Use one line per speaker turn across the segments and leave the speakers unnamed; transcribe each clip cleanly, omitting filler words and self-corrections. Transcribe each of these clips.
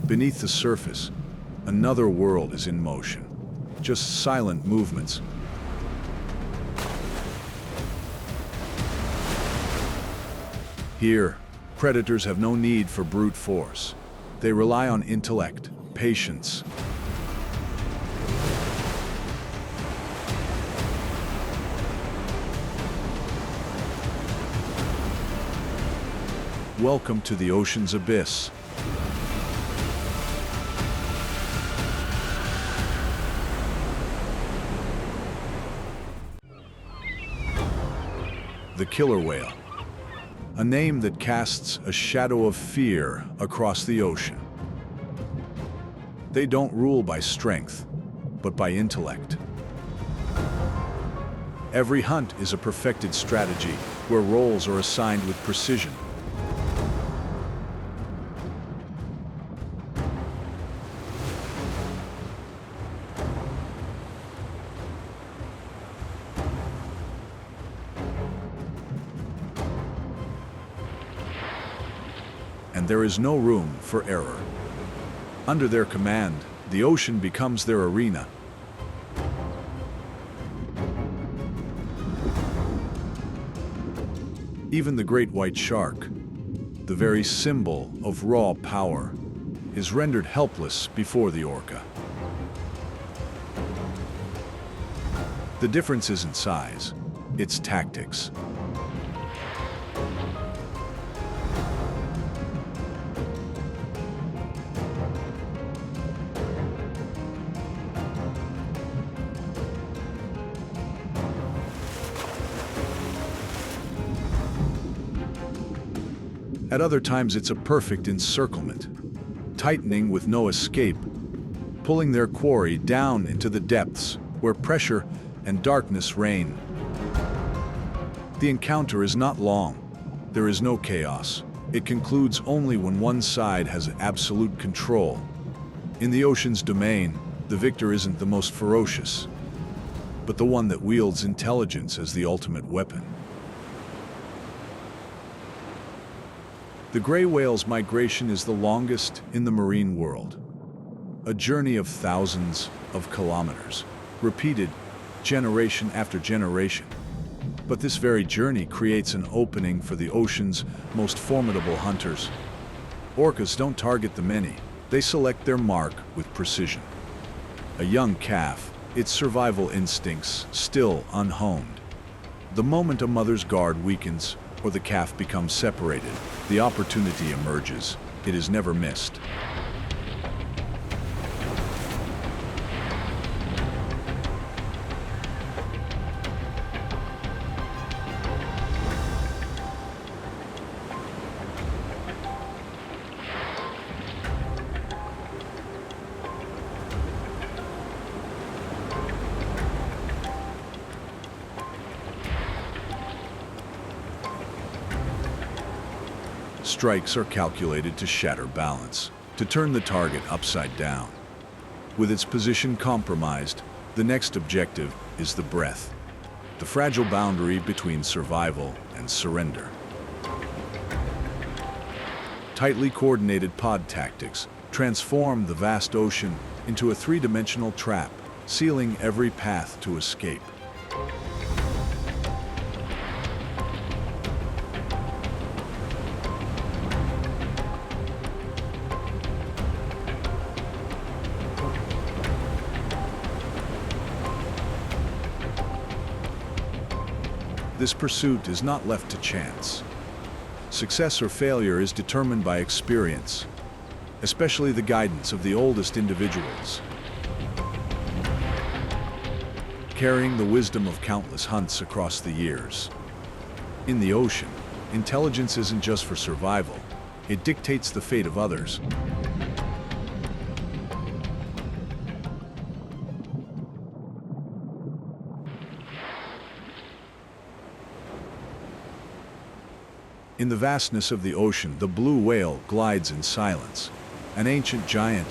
Beneath the surface, another world is in motion. Just silent movements. Here, predators have no need for brute force. They rely on intellect, patience. Welcome to the ocean's abyss. The killer whale, a name that casts a shadow of fear across the ocean. They don't rule by strength, but by intellect. Every hunt is a perfected strategy where roles are assigned with precision. And there is no room for error. Under their command, the ocean becomes their arena. Even the great white shark, the very symbol of raw power, is rendered helpless before the orca. The difference isn't size, it's tactics. At other times it's a perfect encirclement, tightening with no escape, pulling their quarry down into the depths where pressure and darkness reign. The encounter is not long. There is no chaos. It concludes only when one side has absolute control. In the ocean's domain, the victor isn't the most ferocious, but the one that wields intelligence as the ultimate weapon. The gray whale's migration is the longest in the marine world. A journey of thousands of kilometers, repeated generation after generation. But this very journey creates an opening for the ocean's most formidable hunters. Orcas don't target the many, they select their mark with precision. A young calf, its survival instincts still unhoned. The moment a mother's guard weakens, or the calf becomes separated, the opportunity emerges. It is never missed. Strikes are calculated to shatter balance, to turn the target upside down. With its position compromised, the next objective is the breath, the fragile boundary between survival and surrender. Tightly coordinated pod tactics transform the vast ocean into a three-dimensional trap, sealing every path to escape. This pursuit is not left to chance. Success or failure is determined by experience, especially the guidance of the oldest individuals, carrying the wisdom of countless hunts across the years. In the ocean, intelligence isn't just for survival, it dictates the fate of others. In the vastness of the ocean, the blue whale glides in silence, an ancient giant,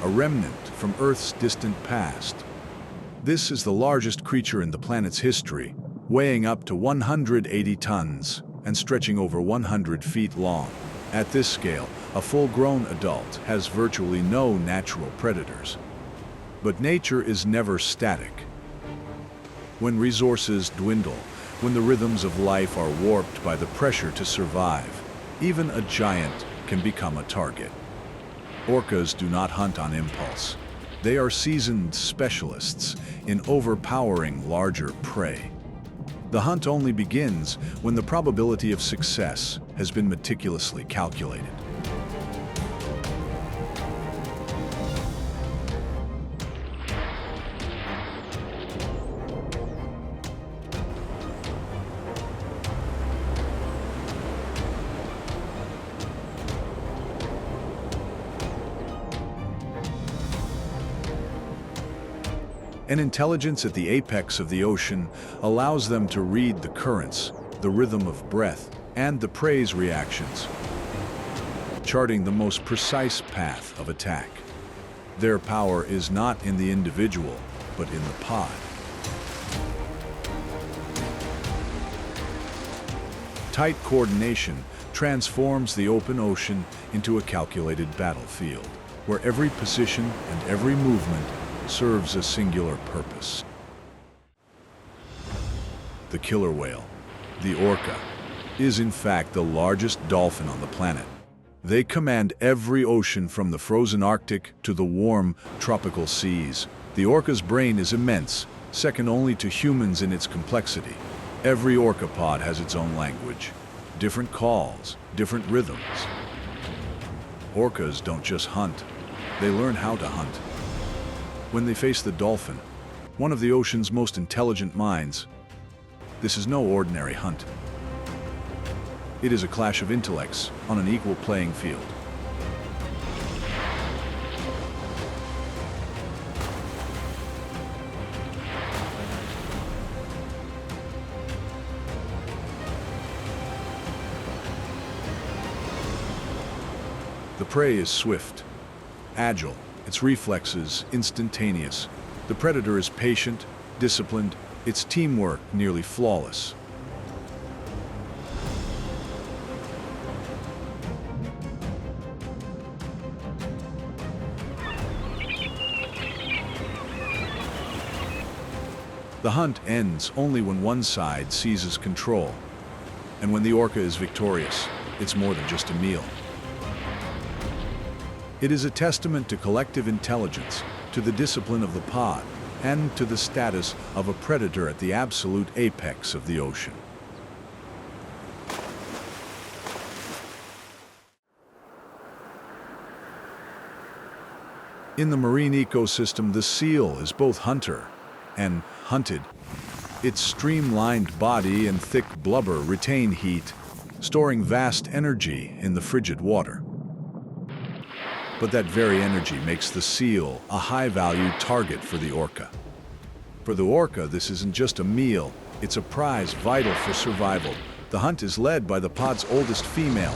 a remnant from Earth's distant past. This is the largest creature in the planet's history, weighing up to 180 tons and stretching over 100 feet long. At this scale, a full-grown adult has virtually no natural predators. But nature is never static. When resources dwindle, when the rhythms of life are warped by the pressure to survive, even a giant can become a target. Orcas do not hunt on impulse. They are seasoned specialists in overpowering larger prey. The hunt only begins when the probability of success has been meticulously calculated. An intelligence at the apex of the ocean allows them to read the currents, the rhythm of breath, and the prey's reactions, charting the most precise path of attack. Their power is not in the individual, but in the pod. Tight coordination transforms the open ocean into a calculated battlefield, where every position and every movement serves a singular purpose. The killer whale, the orca, is in fact the largest dolphin on the planet. They command every ocean from the frozen Arctic to the warm tropical seas. The orca's brain is immense, second only to humans in its complexity. Every orca pod has its own language, different calls, different rhythms. Orcas don't just hunt, they learn how to hunt. When they face the dolphin, one of the ocean's most intelligent minds, this is no ordinary hunt. It is a clash of intellects on an equal playing field. The prey is swift, agile, its reflexes instantaneous. The predator is patient, disciplined, its teamwork nearly flawless. The hunt ends only when one side seizes control. And when the orca is victorious, it's more than just a meal. It is a testament to collective intelligence, to the discipline of the pod, and to the status of a predator at the absolute apex of the ocean. In the marine ecosystem, the seal is both hunter and hunted. Its streamlined body and thick blubber retain heat, storing vast energy in the frigid water. But that very energy makes the seal a high-value target for the orca. For the orca, this isn't just a meal, it's a prize vital for survival. The hunt is led by the pod's oldest female.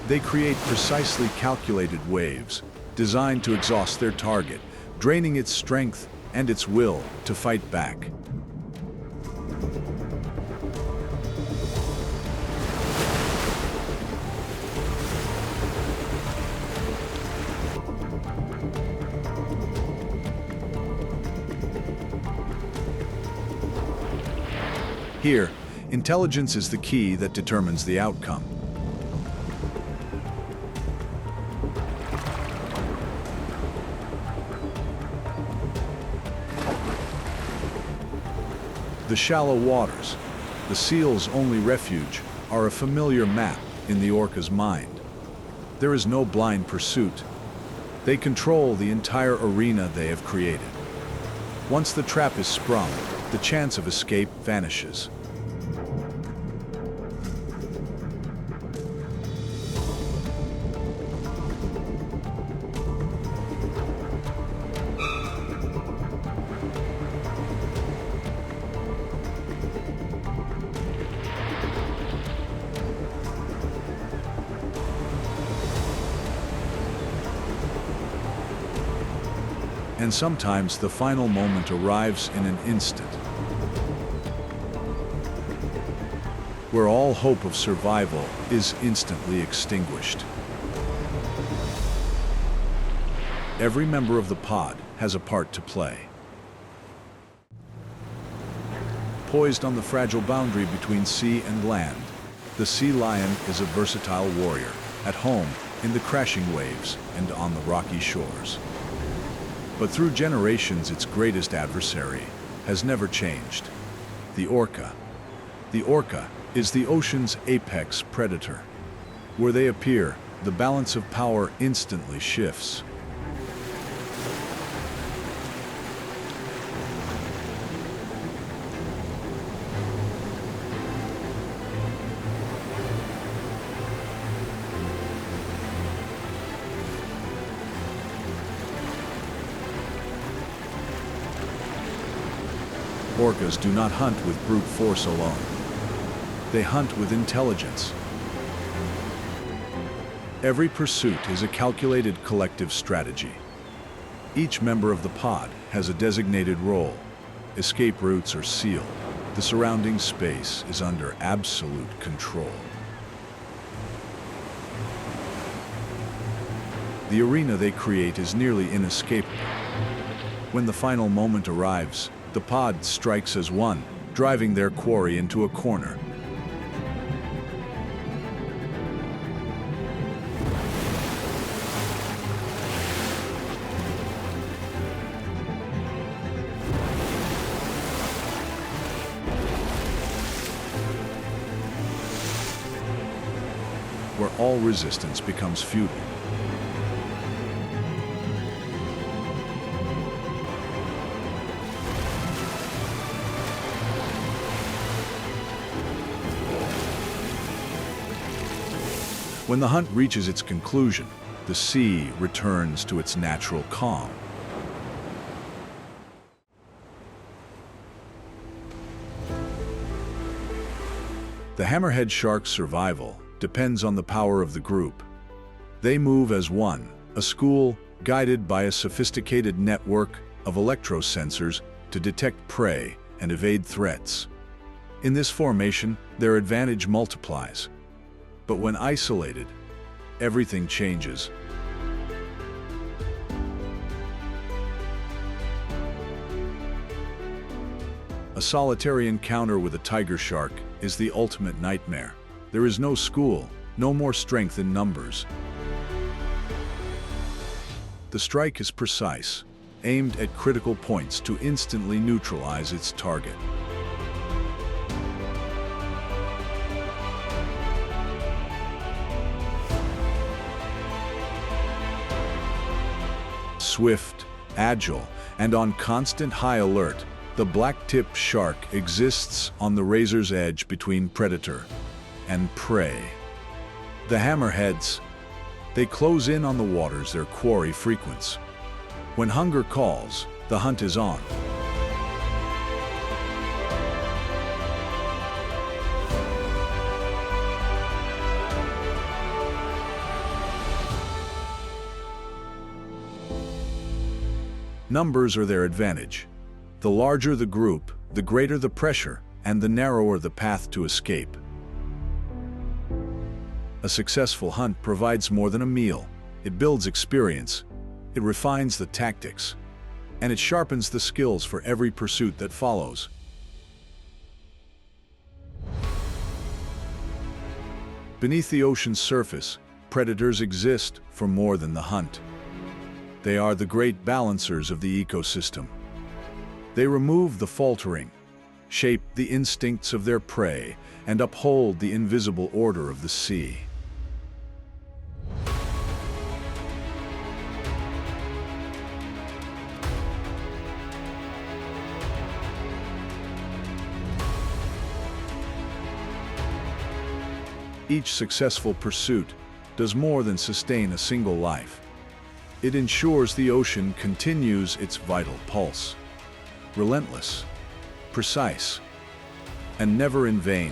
They create precisely calculated waves, designed to exhaust their target, draining its strength and its will to fight back. Here, intelligence is the key that determines the outcome. The shallow waters, the seal's only refuge, are a familiar map in the orca's mind. There is no blind pursuit. They control the entire arena they have created. Once the trap is sprung, the chance of escape vanishes. And sometimes the final moment arrives in an instant, where all hope of survival is instantly extinguished. Every member of the pod has a part to play. Poised on the fragile boundary between sea and land, the sea lion is a versatile warrior, at home in the crashing waves and on the rocky shores. But through generations, its greatest adversary has never changed: the orca. The orca is the ocean's apex predator. Where they appear, the balance of power instantly shifts. Orcas do not hunt with brute force alone. They hunt with intelligence. Every pursuit is a calculated collective strategy. Each member of the pod has a designated role. Escape routes are sealed. The surrounding space is under absolute control. The arena they create is nearly inescapable. When the final moment arrives, the pod strikes as one, driving their quarry into a corner. Where all resistance becomes futile. When the hunt reaches its conclusion, the sea returns to its natural calm. The hammerhead shark's survival depends on the power of the group. They move as one, a school guided by a sophisticated network of electrosensors to detect prey and evade threats. In this formation, their advantage multiplies. But when isolated, everything changes. A solitary encounter with a tiger shark is the ultimate nightmare. There is no school, no more strength in numbers. The strike is precise, aimed at critical points to instantly neutralize its target. Swift, agile, and on constant high alert, the black-tipped shark exists on the razor's edge between predator and prey. The hammerheads, they close in on the waters their quarry frequents. When hunger calls, the hunt is on. Numbers are their advantage. The larger the group, the greater the pressure, and the narrower the path to escape. A successful hunt provides more than a meal. It builds experience, it refines the tactics, and it sharpens the skills for every pursuit that follows. Beneath the ocean's surface, predators exist for more than the hunt. They are the great balancers of the ecosystem. They remove the faltering, shape the instincts of their prey, and uphold the invisible order of the sea. Each successful pursuit does more than sustain a single life. It ensures the ocean continues its vital pulse. Relentless, precise, and never in vain.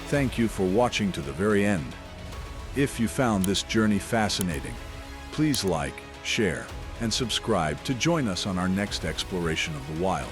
Thank you for watching to the very end. If you found this journey fascinating, please like, share, and subscribe to join us on our next exploration of the wild.